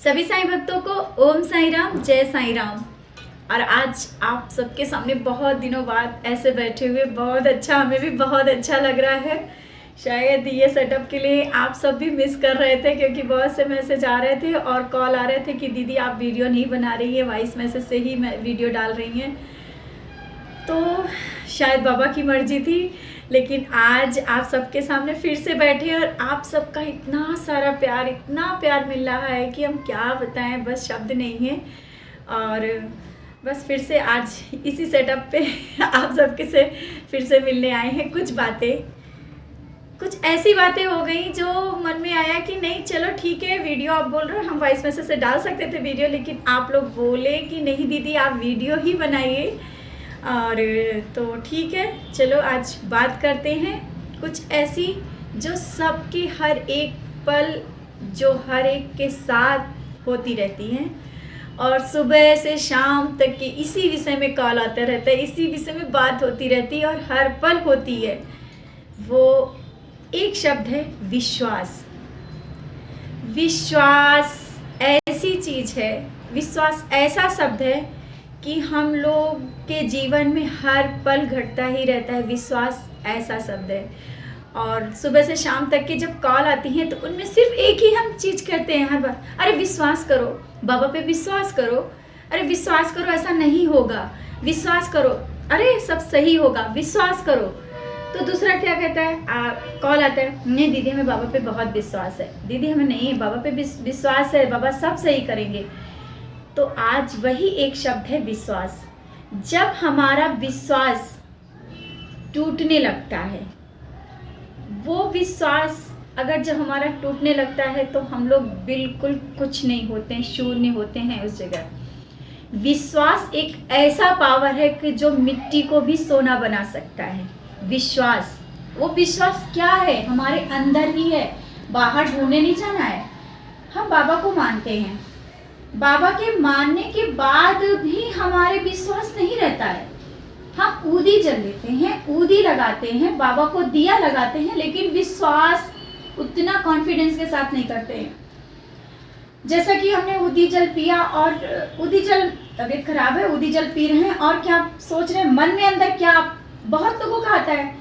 सभी साईं भक्तों को ओम साईं राम, जय साईं राम। और आज आप सबके सामने बहुत दिनों बाद ऐसे बैठे हुए बहुत अच्छा, हमें भी बहुत अच्छा लग रहा है। शायद ये सेटअप के लिए आप सब भी मिस कर रहे थे, क्योंकि बहुत से मैसेज आ रहे थे और कॉल आ रहे थे कि दीदी आप वीडियो नहीं बना रही है, वॉइस मैसेज से ही वीडियो डाल रही हैं। तो शायद बाबा की मर्जी थी, लेकिन आज आप सबके सामने फिर से बैठे और आप सबका इतना सारा प्यार, इतना प्यार मिल रहा है कि हम क्या बताएं, बस शब्द नहीं है। और बस फिर से आज इसी सेटअप पे आप सबके से फिर से मिलने आए हैं। कुछ ऐसी बातें हो गई जो मन में आया कि नहीं चलो ठीक है, वीडियो आप बोल रहे हो, हम वॉइस मैसेज से डाल सकते थे वीडियो, लेकिन आप लोग बोले कि नहीं दीदी आप वीडियो ही बनाइए। और तो ठीक है, चलो आज बात करते हैं कुछ ऐसी जो सबकी हर एक पल, जो हर एक के साथ होती रहती हैं और सुबह से शाम तक की इसी विषय में कॉल आता रहता है, इसी विषय में बात होती रहती है और हर पल होती है। वो एक शब्द है विश्वास। विश्वास ऐसी चीज़ है, विश्वास ऐसा शब्द है कि हम लोग के जीवन में हर पल घटता ही रहता है। विश्वास ऐसा शब्द है और सुबह से शाम तक की जब कॉल आती हैं तो उनमें सिर्फ एक ही हम चीज़ करते हैं हर बार, अरे विश्वास करो, बाबा पे विश्वास करो, अरे विश्वास करो ऐसा नहीं होगा, विश्वास करो, अरे सब सही होगा, विश्वास करो। तो दूसरा क्या कहता है, कॉल आता है, नहीं दीदी हमें बाबा पे बहुत विश्वास है, दीदी हमें नहीं है, बाबा पे विश्वास है, बाबा सब सही करेंगे। तो आज वही एक शब्द है विश्वास। जब हमारा विश्वास टूटने लगता है, वो विश्वास अगर जब हमारा टूटने लगता है तो हम लोग बिल्कुल कुछ नहीं होते हैं, शून्य होते हैं उस जगह। विश्वास एक ऐसा पावर है कि जो मिट्टी को भी सोना बना सकता है। विश्वास, वो विश्वास क्या है, हमारे अंदर ही है, बाहर ढूंढने नहीं जाना है। हम बाबा को मानते हैं, बाबा के मानने के बाद भी हमारे विश्वास नहीं रहता है। हम ऊदी जल लेते हैं, ऊदी लगाते हैं, बाबा को दिया लगाते हैं, लेकिन विश्वास उतना कॉन्फिडेंस के साथ नहीं करते हैं। जैसा कि हमने ऊदी जल पिया और ऊदी जल, तबीयत खराब है, ऊदी जल पी रहे हैं और क्या सोच रहे हैं मन में अंदर, क्या बहुत लोगों का आता है,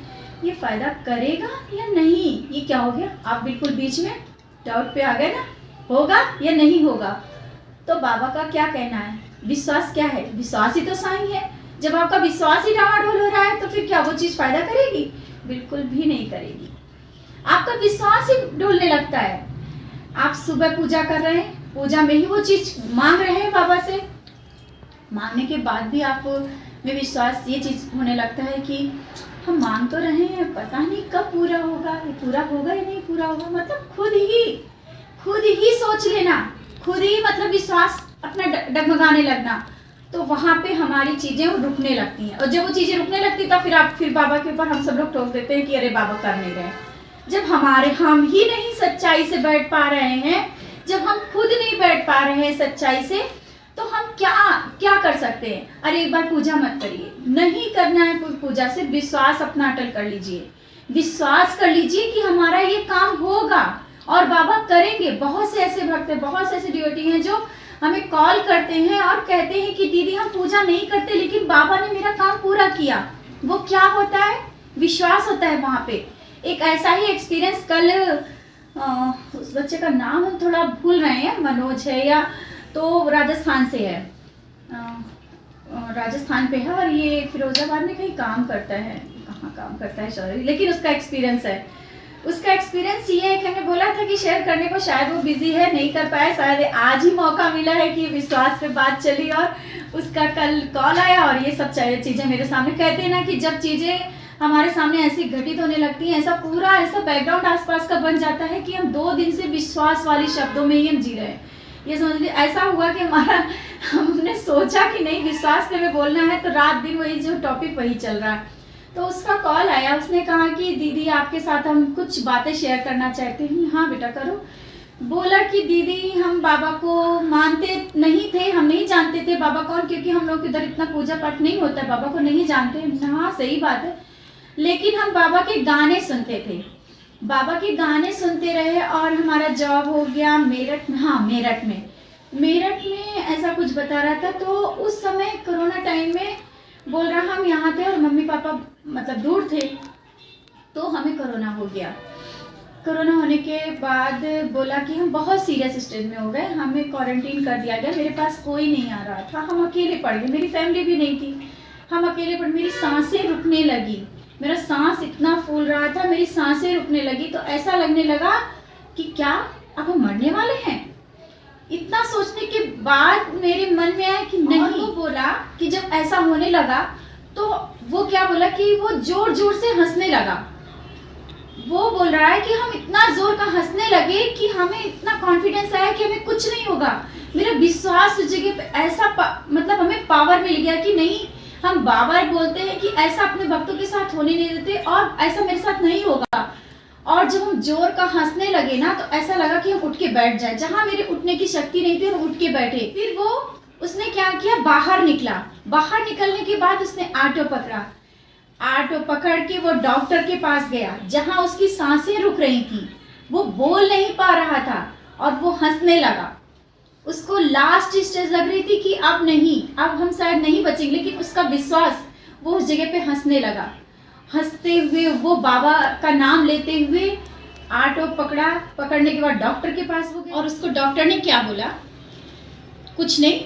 ये फायदा करेगा या नहीं, ये क्या हो गया, आप बिल्कुल बीच में डाउट पे आ गए ना, होगा या नहीं होगा। तो बाबा का क्या कहना है, विश्वास क्या है, विश्वास ही तो साईं है। जब आपका विश्वास ही डामाडोल हो रहा है तो फिर क्या वो चीज़ फायदा करेगी, बिल्कुल भी नहीं करेगी। आपका विश्वास ही डोलने लगता है। आप सुबह पूजा कर रहे हैं, पूजा में ही वो चीज़ मांग रहे हैं बाबा से, मांगने के बाद भी आप में विश्वास, ये चीज़ होने लगता है कि हम मांग तो रहे हैं, पता नहीं कब पूरा होगा, ये पूरा होगा या नहीं पूरा होगा। मतलब खुद ही सोच लेना, खुद ही मतलब विश्वास अपना डगमगाने लगना, तो वहाँ पे हमारी चीज़ें रुकने लगती हैं। और जब वो चीज़ें रुकने लगती तो फिर बाबा के ऊपर हम सब लोग टोक देते हैं कि अरे बाबा कर नहीं रहे। जब हम ही नहीं सच्चाई से बैठ पा रहे हैं, जब हम खुद नहीं बैठ पा रहे हैं सच्चाई से, तो हम क्या कर सकते हैं। अरे एक बार पूजा मत करिए, नहीं करना है पूजा, से विश्वास अपना अटल कर लीजिए, विश्वास कर लीजिए कि हमारा ये काम होगा और बाबा करेंगे। बहुत से ऐसे भक्त हैं, बहुत से ऐसे डिवोटी हैं जो हमें कॉल करते हैं और कहते हैं कि दीदी हम पूजा नहीं करते लेकिन बाबा ने मेरा काम पूरा किया। वो क्या होता है, विश्वास होता है वहाँ पे। एक ऐसा ही एक्सपीरियंस कल, उस बच्चे का नाम हम थोड़ा भूल रहे हैं, मनोज है या तो राजस्थान से है, राजस्थान पे है और ये फिरोजाबाद में कहीं काम करता है, कहाँ काम करता है सॉरी, लेकिन उसका एक्सपीरियंस है। उसका एक्सपीरियंस ये है कि हमने बोला था कि शेयर करने को, शायद वो बिजी है नहीं कर पाए, शायद आज ही मौका मिला है कि विश्वास पे बात चली और उसका कल कॉल आया और ये सब चीज़ें मेरे सामने। कहते हैं ना कि जब चीज़ें हमारे सामने ऐसी घटित होने लगती हैं, ऐसा पूरा ऐसा बैकग्राउंड आसपास का बन जाता है कि हम 2 दिन से विश्वास वाली शब्दों में ही हम जी रहे हैं। ये समझ लीजिए ऐसा हुआ कि हमने सोचा कि नहीं विश्वास पे में बोलना है, तो रात दिन वही जो टॉपिक वही चल रहा है। तो उसका कॉल आया, उसने कहा कि दीदी आपके साथ हम कुछ बातें शेयर करना चाहते हैं। हाँ बेटा करो। बोला कि दीदी हम बाबा को मानते नहीं थे, हम नहीं जानते थे बाबा कौन, क्योंकि हम लोग इधर इतना पूजा पाठ नहीं होता है, बाबा को नहीं जानते। हाँ सही बात है, लेकिन हम बाबा के गाने सुनते थे, बाबा के गाने सुनते रहे और हमारा जॉब हो गया मेरठ में, हाँ मेरठ में। मेरठ में ऐसा कुछ बता रहा था, तो उस समय कोरोना टाइम में बोल रहा हम यहाँ थे और मम्मी पापा मतलब दूर थे, तो हमें कोरोना हो गया। कोरोना होने के बाद बोला कि हम बहुत सीरियस स्टेज में हो गए, हमें क्वारंटीन कर दिया गया। मेरे पास कोई नहीं आ रहा था, हम अकेले पड़ गए, मेरी फैमिली भी नहीं थी, हम अकेले पड़, मेरी सांसें रुकने लगी, मेरा सांस इतना फूल रहा था, मेरी सांसें रुकने लगी, तो ऐसा लगने लगा कि क्या अब हम मरने वाले हैं। इतना सोचने के बाद मेरे मन में आया कि नहीं। वो बोला कि जब ऐसा होने लगा तो वो क्या बोला कि वो जोर जोर से हंसने लगा। वो बोल रहा है कि हम इतना जोर का हंसने लगे कि हमें इतना कॉन्फिडेंस आया कि हमें कुछ नहीं होगा। मेरा विश्वास उस जगह पे ऐसा मतलब हमें पावर मिल गया कि नहीं, हम बाबा बोलते हैं कि ऐसा अपने भक्तों के साथ होने नहीं देते और ऐसा मेरे साथ नहीं होगा। और जब हम जोर का हंसने लगे ना, तो ऐसा लगा कि हम उठ के बैठ जाए, जहां मेरे उठने की शक्ति नहीं थी, हम उठ के बैठे। फिर वो उसने क्या किया, बाहर निकला। बाहर निकलने के बाद उसने ऑटो पकड़ा, ऑटो पकड़ के वो डॉक्टर के पास गया, जहां उसकी सांसें रुक रही थी, वो बोल नहीं पा रहा था और वो हंसने लगा। उसको लास्ट स्टेज लग रही थी कि अब नहीं, अब हम शायद नहीं बचेंगे, लेकिन उसका विश्वास, वो उस जगह पे हंसने लगा। हंसते हुए वो बाबा का नाम लेते हुए ऑटो पकड़ा। पकड़ने के बाद डॉक्टर के पास वो गया और उसको डॉक्टर ने क्या बोला, कुछ नहीं,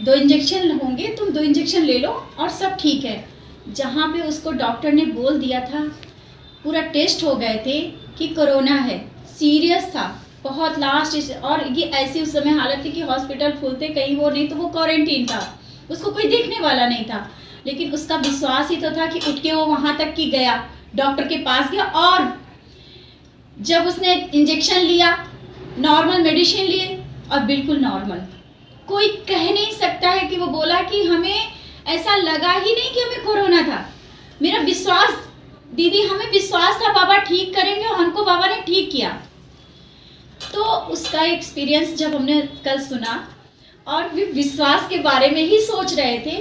2 इंजेक्शन होंगे, तुम 2 इंजेक्शन ले लो और सब ठीक है। जहाँ पे उसको डॉक्टर ने बोल दिया था, पूरा टेस्ट हो गए थे कि कोरोना है, सीरियस था, बहुत लास्ट, और ये ऐसी उस समय हालत थी कि हॉस्पिटल खुलते कहीं वो नहीं, तो वो क्वारंटीन था, उसको कोई देखने वाला नहीं था। लेकिन उसका विश्वास ही तो था कि उठ के वो वहाँ तक कि गया, डॉक्टर के पास गया, और जब उसने इंजेक्शन लिया, नॉर्मल मेडिसिन लिए और बिल्कुल नॉर्मल, कोई कह नहीं सकता है कि वो बोला कि हमें ऐसा लगा ही नहीं कि हमें कोरोना था। मेरा विश्वास, दीदी हमें विश्वास था बाबा ठीक करेंगे, और हमको बाबा ने ठीक किया। तो उसका एक्सपीरियंस जब हमने कल सुना, और भी विश्वास के बारे में ही सोच रहे थे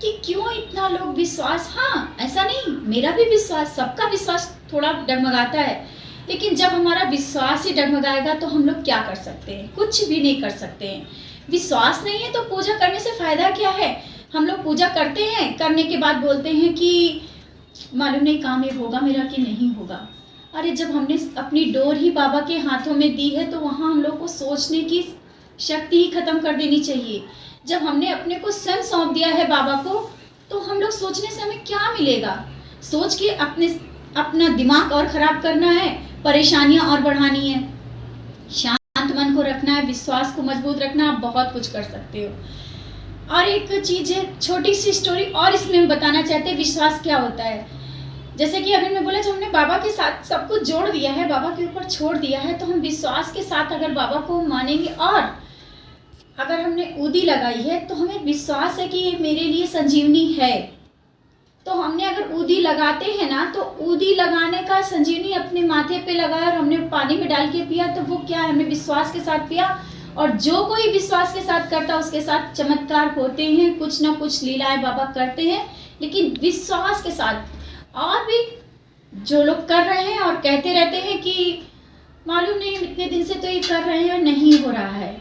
कि क्यों इतना लोग विश्वास, हाँ ऐसा नहीं, मेरा भी विश्वास, सबका विश्वास थोड़ा डगमगाता है, लेकिन जब हमारा विश्वास ही डगमगाएगा तो हम लोग क्या कर सकते हैं, कुछ भी नहीं कर सकते हैं। विश्वास नहीं है तो पूजा करने से फायदा क्या है। हम लोग पूजा करते हैं, करने के बाद बोलते हैं कि मालूम नहीं काम ये होगा मेरा कि नहीं होगा। अरे जब हमने अपनी डोर ही बाबा के हाथों में दी है, तो वहाँ हम लोग को सोचने की शक्ति ही खत्म कर देनी चाहिए। जब हमने अपने को स्वयं सौंप दिया है बाबा को, तो हम लोग सोचने से हमें क्या मिलेगा, सोच के अपना दिमाग और खराब करना है, परेशानियां और बढ़ानी है। शांत मन को रखना है, विश्वास को मजबूत रखना, आप बहुत कुछ कर सकते हो। और एक चीज है, छोटी सी स्टोरी और इसमें हम बताना चाहते हैं विश्वास क्या होता है। जैसे कि अभी मैं बोला, जब हमने बाबा के साथ सब कुछ जोड़ दिया है, बाबा के ऊपर छोड़ दिया है, तो हम विश्वास के साथ अगर बाबा को मानेंगे, और अगर हमने ऊदी लगाई है तो हमें विश्वास है कि ये मेरे लिए संजीवनी है। तो हमने अगर ऊदी लगाते हैं ना, तो ऊदी लगाने का संजीवनी अपने माथे पे लगाया और हमने पानी में डाल के पिया, तो वो क्या है, हमने विश्वास के साथ पिया। और जो कोई विश्वास के साथ करता है उसके साथ चमत्कार होते हैं, कुछ ना कुछ लीलाएं बाबा करते हैं। लेकिन विश्वास के साथ, और भी जो लोग कर रहे हैं और कहते रहते हैं कि मालूम नहीं इतने दिन से तो ये कर रहे हैं, नहीं हो रहा है।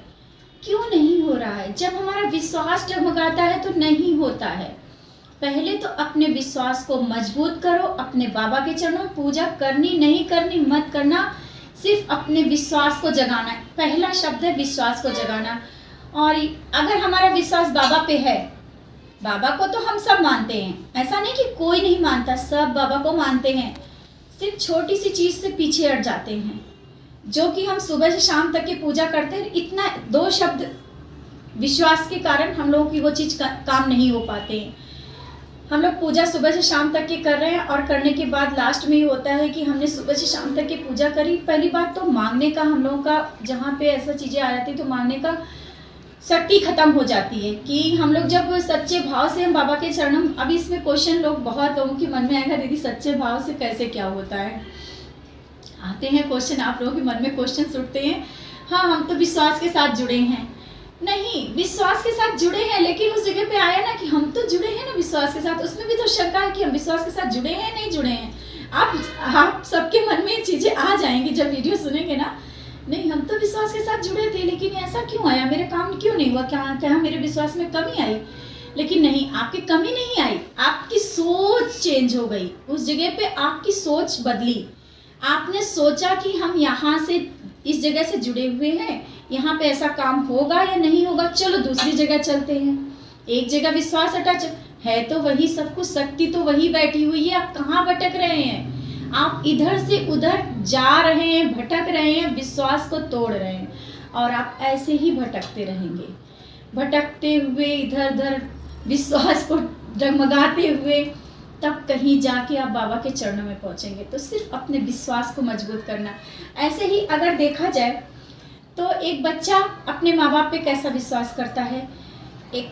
क्यों नहीं हो रहा है? जब हमारा विश्वास डगमगाता है तो नहीं होता है। पहले तो अपने विश्वास को मजबूत करो, अपने बाबा के चरणों में पूजा करनी नहीं करनी मत करना, सिर्फ अपने विश्वास को जगाना। पहला शब्द है विश्वास को जगाना। और अगर हमारा विश्वास बाबा पे है, बाबा को तो हम सब मानते हैं, ऐसा नहीं कि कोई नहीं मानता, सब बाबा को मानते हैं, सिर्फ छोटी सी चीज से पीछे हट जाते हैं, जो कि हम सुबह से शाम तक की पूजा करते हैं। इतना 2 शब्द विश्वास के कारण हम लोगों की वो चीज काम नहीं हो पाते हैं। हम लोग पूजा सुबह से शाम तक की कर रहे हैं, और करने के बाद लास्ट में ये होता है कि हमने सुबह से शाम तक की पूजा करी। पहली बात तो मांगने का हम लोगों का, जहाँ पे ऐसा चीज़ें आ जाती तो मांगने का शक्ति खत्म हो जाती है। कि हम लोग जब सच्चे भाव से हम बाबा के चरणों, अभी इसमें क्वेश्चन बहुत लोगों के मन में आएगा, दीदी सच्चे भाव से कैसे क्या होता है, आते हैं क्वेश्चन, आप लोगों के मन में क्वेश्चन उठते हैं। हाँ हम तो विश्वास के साथ जुड़े हैं, नहीं विश्वास के साथ जुड़े हैं, लेकिन उस जगह पे आया ना कि हम तो जुड़े हैं ना विश्वास के साथ, उसमें भी तो शंका है कि हम विश्वास के साथ जुड़े हैं नहीं जुड़े हैं। आप सबके मन में ये चीज़ें आ जाएंगी जब वीडियो सुनेंगे ना, नहीं, हम तो विश्वास के साथ जुड़े थे, लेकिन ऐसा क्यों आया, मेरे काम क्यों नहीं हुआ, क्या क्या मेरे विश्वास में कमी आई? लेकिन नहीं, आपकी कमी नहीं आई, आपकी सोच चेंज हो गई। उस जगह पे आपकी सोच बदली। आपने सोचा कि हम यहाँ से, इस जगह से जुड़े हुए हैं, यहाँ पे ऐसा काम होगा या नहीं होगा, चलो दूसरी जगह चलते हैं। एक जगह विश्वास अटैच है तो वही सब कुछ, शक्ति तो वही बैठी हुई है। आप कहाँ भटक रहे हैं? आप इधर से उधर जा रहे हैं, भटक रहे हैं, विश्वास को तोड़ रहे हैं, और आप ऐसे ही भटकते रहेंगे, भटकते हुए इधर उधर विश्वास को डगमगाते हुए, तब कहीं जाके आप बाबा के चरणों में पहुंचेंगे। तो सिर्फ अपने विश्वास को मजबूत करना। ऐसे ही अगर देखा जाए तो एक बच्चा अपने माँ बाप पे कैसा विश्वास करता है। एक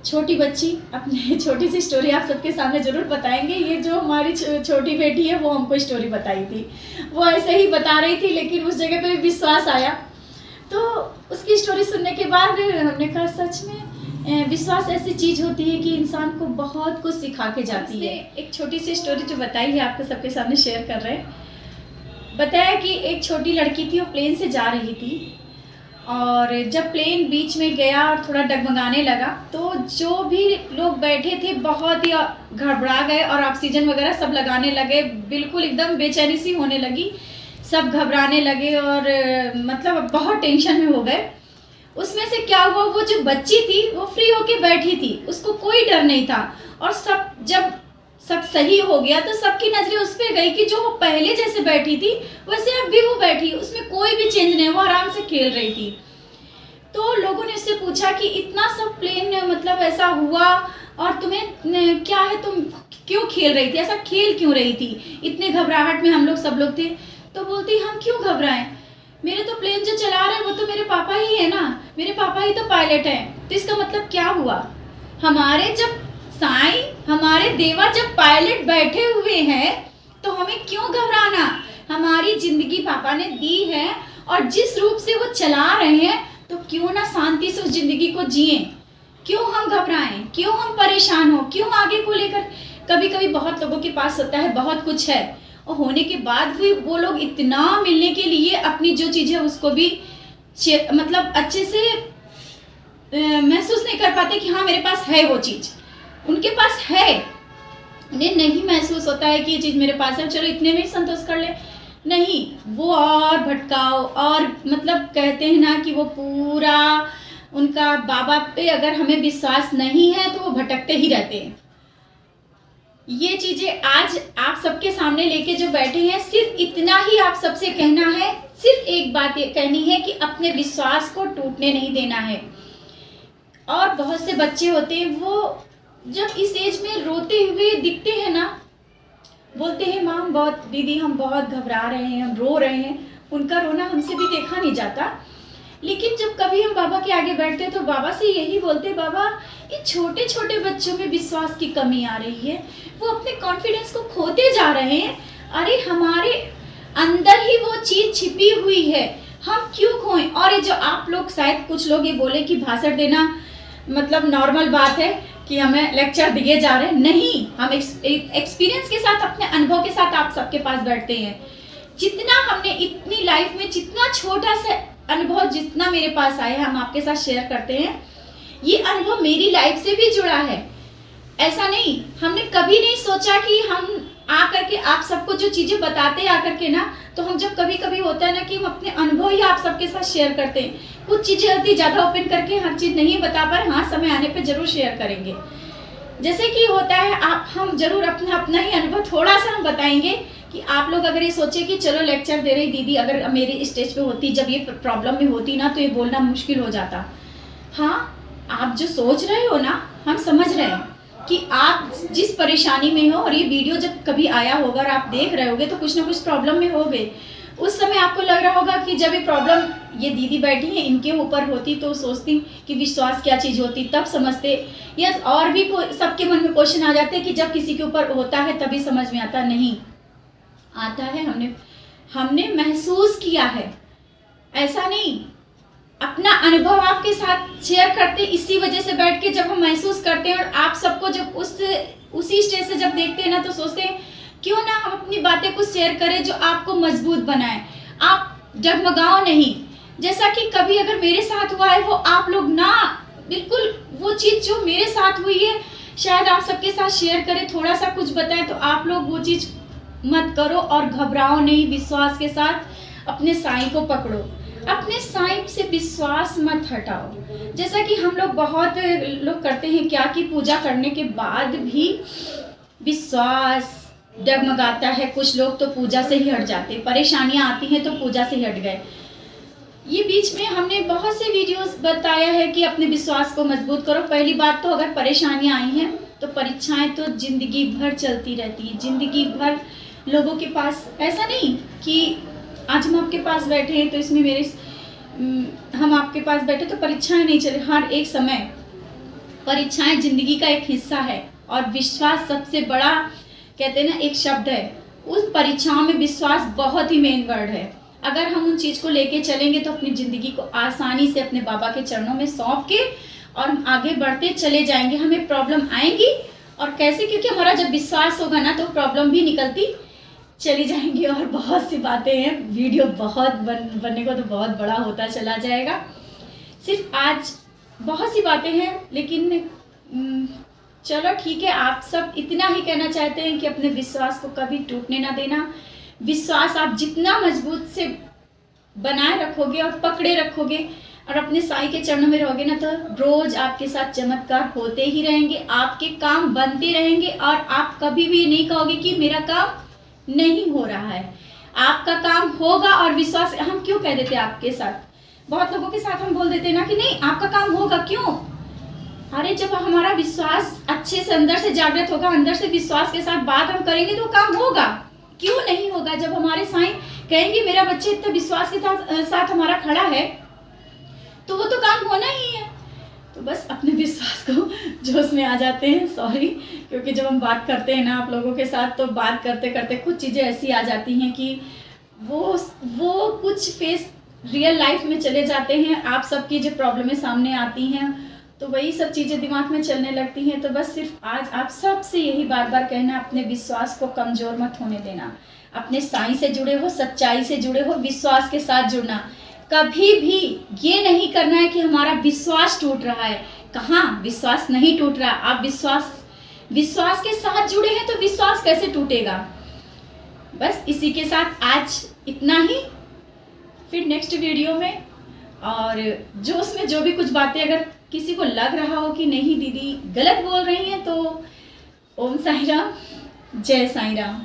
छोटी बच्ची, अपने छोटी सी स्टोरी आप सबके सामने ज़रूर बताएंगे। ये जो हमारी छोटी बेटी है वो हमको स्टोरी बताई थी, वो ऐसे ही बता रही थी, लेकिन उस जगह पे विश्वास आया। तो उसकी स्टोरी सुनने के बाद हमने कहा सच में विश्वास ऐसी चीज़ होती है कि इंसान को बहुत कुछ सिखा के जाती है। एक छोटी सी स्टोरी जो बताई है आपको सबके सामने शेयर कर रहे हैं। बताया कि एक छोटी लड़की थी, वो प्लेन से जा रही थी, और जब प्लेन बीच में गया और थोड़ा डगमगाने लगा तो जो भी लोग बैठे थे बहुत ही घबरा गए और ऑक्सीजन वगैरह सब लगाने लगे। बिल्कुल एकदम बेचैनी सी होने लगी, सब घबराने लगे और मतलब बहुत टेंशन में हो गए। उसमें से क्या हुआ, वो जो बच्ची थी वो फ्री होके बैठी थी, उसको कोई डर नहीं था। और जब सब सही हो गया तो सबकी नजरें उस पर गई कि जो वो पहले जैसे बैठी थी वैसे अब भी वो बैठी, उसमें कोई भी चेंज नहीं, वो आराम से खेल रही थी। तो लोगों ने उससे पूछा कि इतना सब प्लेन मतलब ऐसा हुआ और तुम्हें क्या है, तुम क्यों खेल रही थी, ऐसा खेल क्यों रही थी, इतने घबराहट में हम लोग सब लोग थे। तो बोलती हम क्यों घबराएं, मेरे तो प्लेन जो चला रहे हैं वो तो मेरे पापा ही है ना, मेरे पापा ही तो पायलट हैं। तो इसका मतलब क्या हुआ, हमारे जब साईं, हमारे देवा जब पायलट बैठे हुए हैं तो हमें क्यों घबराना। हमारी जिंदगी पापा ने दी है और जिस रूप से वो चला रहे हैं तो क्यों ना शांति से उस जिंदगी को जिए, क्यों हम घबराएं, क्यों हम परेशान हो, क्यों आगे को लेकर। कभी कभी बहुत लोगों के पास होता है, बहुत कुछ है, और होने के बाद भी वो लोग इतना मिलने के लिए अपनी जो चीज़ है उसको भी मतलब अच्छे से महसूस नहीं कर पाते कि हाँ मेरे पास है वो चीज़, उनके पास है, उन्हें नहीं महसूस होता है कि ये चीज़ मेरे पास है, चलो इतने में ही संतोष कर ले। नहीं, वो और भटकाओ, और मतलब कहते हैं ना कि वो पूरा उनका बाबा पे अगर हमें विश्वास नहीं है तो वो भटकते ही रहते हैं। ये चीज़ें आज आप सबके सामने लेके जो बैठे हैं, सिर्फ इतना ही आप सबसे कहना है, सिर्फ एक बात ये कहनी है कि अपने विश्वास को टूटने नहीं देना है। और बहुत से बच्चे होते हैं वो जब इस एज में रोते हुए दिखते हैं ना, बोलते हैं माँ हम बहुत, दीदी हम बहुत घबरा रहे हैं, हम रो रहे हैं, उनका रोना हमसे भी देखा नहीं जाता। लेकिन जब कभी हम बाबा के आगे बैठते तो बाबा से यही बोलते, बाबा ये छोटे छोटे बच्चों में विश्वास की कमी आ रही है, वो अपने कॉन्फिडेंस को खोते जा रहे हैं। अरे हमारे अंदर ही वो चीज़ छिपी हुई है, हम क्यों खोएं। और ये जो आप लोग, शायद कुछ लोग ये बोले कि भाषण देना मतलब नॉर्मल बात है कि हमें लेक्चर दिए जा रहे हैं, नहीं, हम एक्सपीरियंस के साथ, अपने अनुभव के साथ आप सबके पास बैठते हैं। जितना हमने इतनी लाइफ में, जितना छोटा सा अनुभव जितना मेरे पास आया है, हम आपके साथ शेयर करते हैं। ये अनुभव मेरी लाइफ से भी जुड़ा है, ऐसा नहीं, हमने कभी नहीं सोचा कि हम आकर के आप सबको जो चीज़ें बताते हैं आकर के ना, तो हम जब कभी कभी होता है ना कि हम अपने अनुभव ही आप सबके साथ शेयर करते हैं। कुछ चीज़ें होती ज़्यादा ओपन करके हर चीज़ नहीं बता पा रहे, हाँ समय आने पे ज़रूर शेयर करेंगे। जैसे कि होता है, हम जरूर अपना ही अनुभव थोड़ा सा हम बताएंगे कि आप लोग अगर ये सोचे कि चलो लेक्चर दे रही दीदी अगर मेरी स्टेज पे होती, जब ये प्रॉब्लम में होती ना, तो ये बोलना मुश्किल हो जाता। हाँ, आप जो सोच रहे हो ना, हम समझ रहे हैं कि आप जिस परेशानी में हो, और ये वीडियो जब कभी आया होगा और आप देख रहे होगे तो कुछ ना कुछ प्रॉब्लम में होगे। उस समय आपको लग रहा होगा कि जब ये प्रॉब्लम ये दीदी बैठी है इनके ऊपर होती तो सोचती कि विश्वास क्या चीज़ होती, तब समझते। या और भी सबके मन में क्वेश्चन आ जाते हैं कि जब किसी के ऊपर होता है तभी समझ में आता, नहीं आता है, हमने महसूस किया है, ऐसा नहीं। अपना अनुभव आपके साथ शेयर करते, इसी वजह से बैठ के जब हम महसूस करते हैं, और आप सबको जब उसी स्टेज से जब देखते हैं ना, तो सोचते हैं क्यों ना हम अपनी बातें कुछ शेयर करें जो आपको मजबूत बनाए। आप डगमगाओ नहीं। जैसा कि कभी अगर मेरे साथ हुआ है वो आप लोग ना बिल्कुल वो चीज़ जो मेरे साथ हुई है शायद आप सबके साथ शेयर करें, थोड़ा सा कुछ बताएं, तो आप लोग वो चीज़ मत करो और घबराओ नहीं। विश्वास के साथ अपने साईं को पकड़ो, अपने साईं से विश्वास मत हटाओ। जैसा कि हम लोग बहुत लोग करते हैं क्या कि पूजा करने के बाद भी विश्वास डगमगाता है। कुछ लोग तो पूजा से ही हट जाते हैं, परेशानियां आती हैं तो पूजा से ही हट गए। ये बीच में हमने बहुत से वीडियोस बताया है कि अपने विश्वास को मजबूत करो। पहली बात तो अगर परेशानियां आई हैं तो परीक्षाएं तो जिंदगी भर चलती रहती है। जिंदगी भर लोगों के पास ऐसा नहीं कि आज हम आपके पास बैठे हैं तो इसमें हम आपके पास बैठे तो परीक्षाएं नहीं चले। हर एक समय परीक्षाएं जिंदगी का एक हिस्सा है और विश्वास सबसे बड़ा कहते हैं ना एक शब्द है। उस परीक्षाओं में विश्वास बहुत ही मेन वर्ड है। अगर हम उन चीज़ को लेके चलेंगे तो अपनी ज़िंदगी को आसानी से अपने बाबा के चरणों में सौंप के और हम आगे बढ़ते चले जाएंगे। हमें प्रॉब्लम आएंगी और कैसे, क्योंकि हमारा जब विश्वास होगा ना तो प्रॉब्लम भी निकलती चली जाएंगी। और बहुत सी बातें हैं, वीडियो बहुत बनने को तो बहुत बड़ा होता चला जाएगा। सिर्फ आज बहुत सी बातें हैं, लेकिन चलो ठीक है। आप सब इतना ही कहना चाहते हैं कि अपने विश्वास को कभी टूटने ना देना। विश्वास आप जितना मजबूत से बनाए रखोगे और पकड़े रखोगे और अपने साईं के चरणों में रहोगे ना, तो रोज आपके साथ चमत्कार होते ही रहेंगे, आपके काम बनते रहेंगे और आप कभी भी नहीं कहोगे कि मेरा काम नहीं हो रहा है। आपका काम होगा। और विश्वास हम क्यों कह देते आपके साथ, बहुत लोगों के साथ हम बोल देते ना कि नहीं आपका काम होगा। क्यों? अरे जब हमारा विश्वास अच्छे से अंदर से जागृत होगा, अंदर से विश्वास के साथ बात हम करेंगे तो काम होगा। क्यों नहीं होगा? जब हमारे साईं कहेंगे मेरा बच्चा इतना विश्वास के साथ हमारा खड़ा है तो वो तो काम होना ही है। तो बस अपने विश्वास को जोश में आ जाते हैं। सॉरी, क्योंकि जब हम बात करते हैं ना आप लोगों के साथ तो बात करते करते कुछ चीज़ें ऐसी आ जाती हैं कि वो कुछ फेस रियल लाइफ में चले जाते हैं। आप सबकी जो प्रॉब्लमें सामने आती हैं तो वही सब चीज़ें दिमाग में चलने लगती हैं। तो बस सिर्फ आज आप सबसे यही बार बार कहना, अपने विश्वास को कमज़ोर मत होने देना। अपने साईं से जुड़े हो, सच्चाई से जुड़े हो, विश्वास के साथ जुड़ना। कभी भी ये नहीं करना है कि हमारा विश्वास टूट रहा है। कहाँ विश्वास नहीं टूट रहा। आप विश्वास के साथ जुड़े हैं तो विश्वास कैसे टूटेगा। बस इसी के साथ आज इतना ही। फिर नेक्स्ट वीडियो में और जो उसमें जो भी कुछ बातें अगर किसी को लग रहा हो कि नहीं दीदी गलत बोल रही हैं तो ओम साईं राम, जय साईं राम।